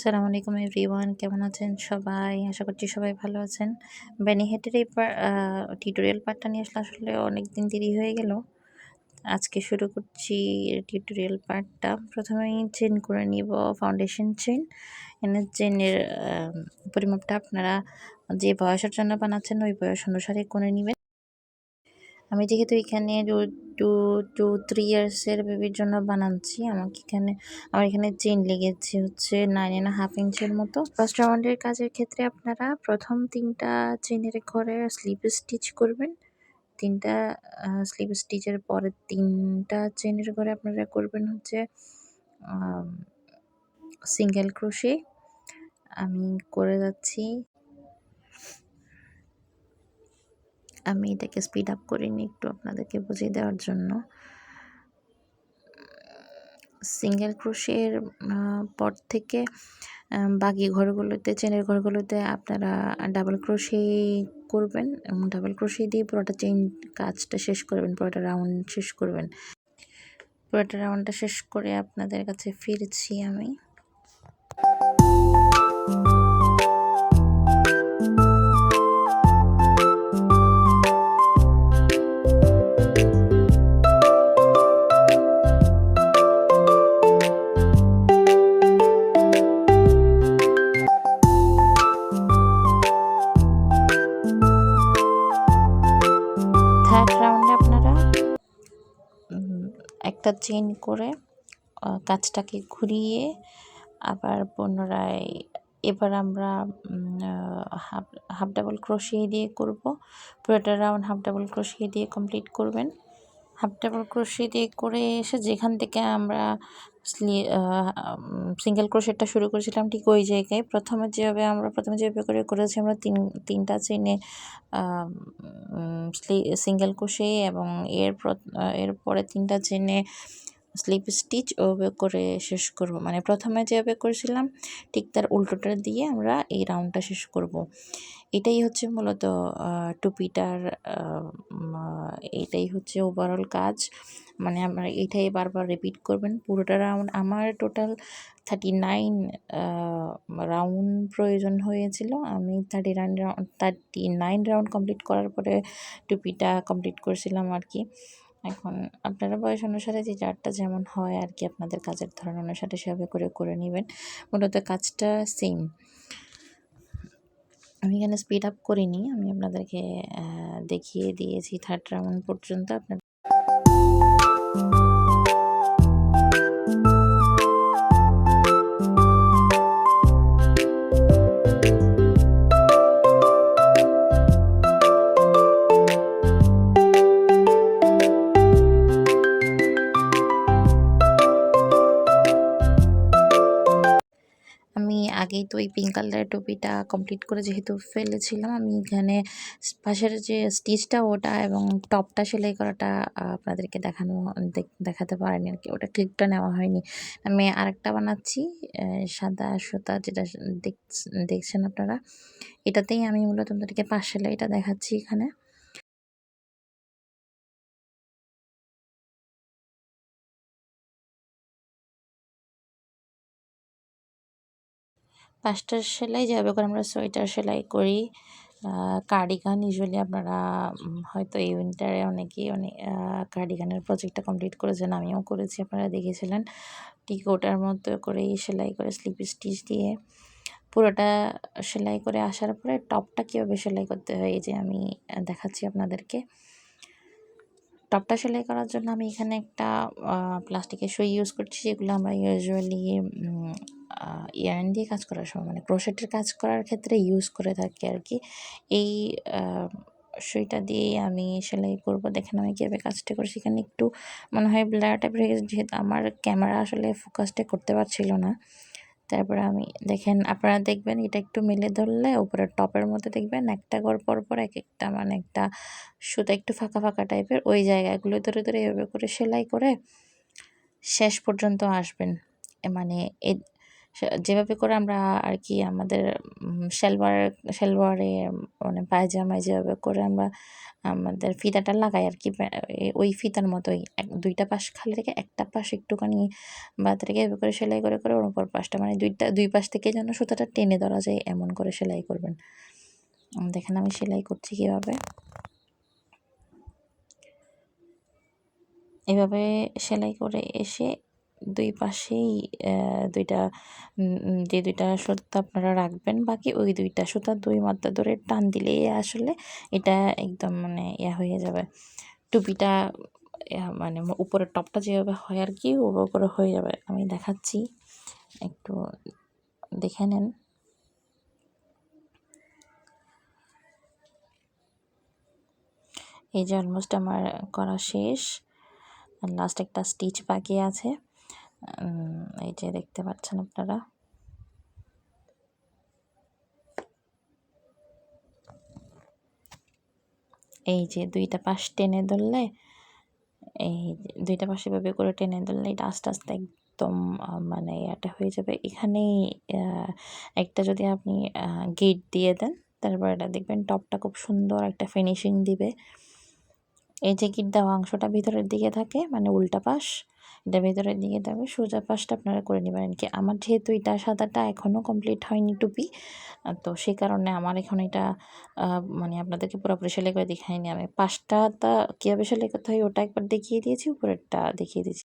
আসসালামু আলাইকুম এভরিওয়ান, কেমন আছেন সবাই? আশা করছি সবাই ভালো আছেন। বেনিহাটের এই টিউটোরিয়াল পার্টটা নিয়ে আসলে অনেকদিন দেরি হয়ে গেল। আজকে শুরু করছি টিউটোরিয়াল পার্টটা। প্রথমেই চেন করে নিব ফাউন্ডেশন চেন। এখানে চেনের পরিমাপটা আপনারা যে বয়সের জন্য বানাচ্ছেন ওই বয়স অনুসারে করে নেবেন। আমি যেহেতু এখানে টু টু 3 ইয়ার্সের বেবির জন্য বানাচ্ছি, আমার এখানে চেন লেগেছে হচ্ছে 9.5 ইঞ্চের মতো। ফার্স্ট রাউন্ডের কাজের ক্ষেত্রে আপনারা প্রথম 3টা চেনের ঘরে স্লিপ স্টিচ করবেন। 3টা স্লিপ স্টিচের পরে 3টা চেনের ঘরে আপনারা করবেন হচ্ছে সিঙ্গেল ক্রোশে। আমি করে যাচ্ছি। আমি এটাকে স্পিড আপ করিনি একটু আপনাদেরকে বুঝিয়ে দেওয়ার জন্য। সিঙ্গেল ক্রোশের পর থেকে বাকি ঘরগুলোতে চেনের ঘরগুলোতে আপনারা ডাবল ক্রোশে করবেন এবং ডাবল ক্রোশে দিয়ে পুরোটা চেন কাজটা শেষ করবেন, পুরোটা রাউন্ড শেষ করবেন। পুরোটা রাউন্ডটা শেষ করে আপনাদের কাছে ফিরছি আমি। থার্ড রাউন্ডে আপনারা একটা চেন করে কাজটাকে ঘুরিয়ে আবার পুনরায় এবার আমরা হাফ ডাবল ক্রোশিয়ে দিয়ে করব। পুরোটা রাউন্ড হাফ ডাবল ক্রোশিয়ে দিয়ে কমপ্লিট করবেন। হাফ ডাবল ক্রোশিয়ে দিয়ে করে এসে যেখান থেকে আমরা সিঙ্গেল ক্রোশেটটা শুরু করেছিলাম ঠিক ওই জায়গায় প্রথমে যেভাবে করে করেছি আমরা তিনটা চেনে সিঙ্গেল ক্রোশে এবং এরপরে 3টা চেনে স্লিপ স্টিচ ওভাবে করে শেষ করব। মানে প্রথমে যেভাবে করেছিলাম ঠিক তার উল্টোটা দিয়ে আমরা এই রাউন্ডটা শেষ করব। এটাই হচ্ছে মূলত টুপিটার, এটাই হচ্ছে ওভারঅল কাজ। মানে আমরা এটাই বারবার রিপিট করবেন পুরোটা রাউন্ড। আমার টোটাল 39 রাউন্ড প্রয়োজন হয়েছিল। আমি 39 রাউন্ড কমপ্লিট করার পরে টুপিটা কমপ্লিট করেছিলাম আর কি। এখন আপনারা বয়স অনুসারে যে যারটা যেমন হয় আর কি, আপনাদের কাজের ধরন অনুসারে সেভাবে করে নেবেন। মূলত কাজটা সেম। আমি এখানে স্পিড আপ করিনি, আমি আপনাদেরকে দেখিয়ে দিয়েছি থার্ড রাউন্ড পর্যন্ত। আমি আগেই তো এই পিঙ্ক কালারের টুপিটা কমপ্লিট করে যেহেতু ফেলেছিলাম, আমি এখানে পাশের যে স্টিচটা ওটা এবং টপটা সেলাই করাটা আপনাদেরকে দেখাতে পারিনি আর কি, ওটা ক্লিপটা নেওয়া হয়নি। আমি আরেকটা বানাচ্ছি সাদা সুতা, যেটা দেখছেন আপনারা। এটাতেই আমি মূলত আপনাদেরকে পাশ সেলাইটা দেখাচ্ছি এখানে। পাঁচটা সেলাই যেভাবে করে আমরা সোয়েটার সেলাই করি, কার্ডিগান ইউজুয়ালি আপনারা হয়তো এই উইন্টারে অনেকেই কার্ডিগানের প্রজেক্টটা কমপ্লিট করেছেন, আমিও করেছি, আপনারা দেখেছিলেন। ঠিক ওটার মতো করেই সেলাই করে স্লিপ স্টিচ দিয়ে পুরোটা সেলাই করে আসার পরে টপটা কীভাবে সেলাই করতে হয় এই যে আমি দেখাচ্ছি আপনাদেরকে। টপটা সেলাই করার জন্য আমি এখানে একটা প্লাস্টিকের সুই ইউজ করছি, যেগুলো আমরা ইউজুয়ালি ইয়ার্ন দিয়ে কাজ করার সময় মানে ক্রোশেটের কাজ করার ক্ষেত্রে ইউজ করে থাকি আর কি। এই সুইটা দিয়েই আমি সেলাই করব। দেখেন আমি কীভাবে কাজটা করছি। এখানে একটু মনে হয় ব্লার টাইপের হয়ে গেছে, যেহেতু আমার ক্যামেরা আসলে ফোকাসটা করতে পারছিল না। তারপরে দেখেন, আপনারা দেখবেন এটা একটু মেলে ধরলে উপরে টপের মধ্যে দেখবেন একটা ঘর পর এক একটা মানে একটা সুতা একটু ফাঁকা ফাঁকা টাইপের, ওই জায়গাগুলো ধরে এভাবে করে সেলাই করে শেষ পর্যন্ত আসবেন। মানে যেভাবে করে আমরা আর কি আমাদের সালোয়ারে মানে পায়জামায় যেভাবে করে আমরা আমাদের ফিতাটা লাগাই আর কি, ওই ফিতার মতোই দুইটা পাশ খালি রেখে একটা পাশ একটুখানি বাদ রেখে এভাবে করে সেলাই করে করে ওর উপর পাশটা মানে দুই পাশ থেকে যেন সুতাটা টেনে ধরা যায় এমন করে সেলাই করবেন। দেখেন আমি সেলাই করছি কীভাবে। এভাবে সেলাই করে এসে দুই পাশেই দুইটা যে দুইটা সুতা আপনারা রাখবেন, বাকি ওই দুইটা সুতা দুই মাথা ধরে টান দিলেই আসলে এটা একদম মানে হয়ে যাবে টুপিটা, মানে উপরের টপটা যেভাবে হয় আর কি ওভাবে করে হয়ে যাবে। আমি দেখাচ্ছি, একটু দেখে নেন। এই যে অলমোস্ট আমার করা শেষ, লাস্ট একটা স্টিচ বাকি আছে। এই যে দেখতে পাচ্ছেন আপনারা। এই যে দুইটা পাশ টেনে ধরলে, এই দুইটা পাশে এভাবে করে টেনে ধরলে এটা আস্তে আস্তে একদম মানে এটা হয়ে যাবে। এখানেই একটা যদি আপনি গিট দিয়ে দেন, তারপর এটা দেখবেন টপটা খুব সুন্দর একটা ফিনিশিং দিবে। এই যে গিট দেওয়া অংশটা ভিতরের দিকে থাকে মানে উল্টা পাশ, এটা ভেতরের দিকে থাকবে, সোজা পাশটা আপনারা করে নেবেন আর কি। আমার যেহেতু এটা সাদাটা এখনও কমপ্লিট হয়নি টুপি, তো সেই কারণে আমার এখন এটা মানে আপনাদেরকে পুরোপুরি সেলাই করে দেখাইনি। আমি পাশটা কীভাবে সেলাই করতে হয় ওটা একবার দেখিয়ে দিয়েছি, উপরেরটা দেখিয়ে দিয়েছি।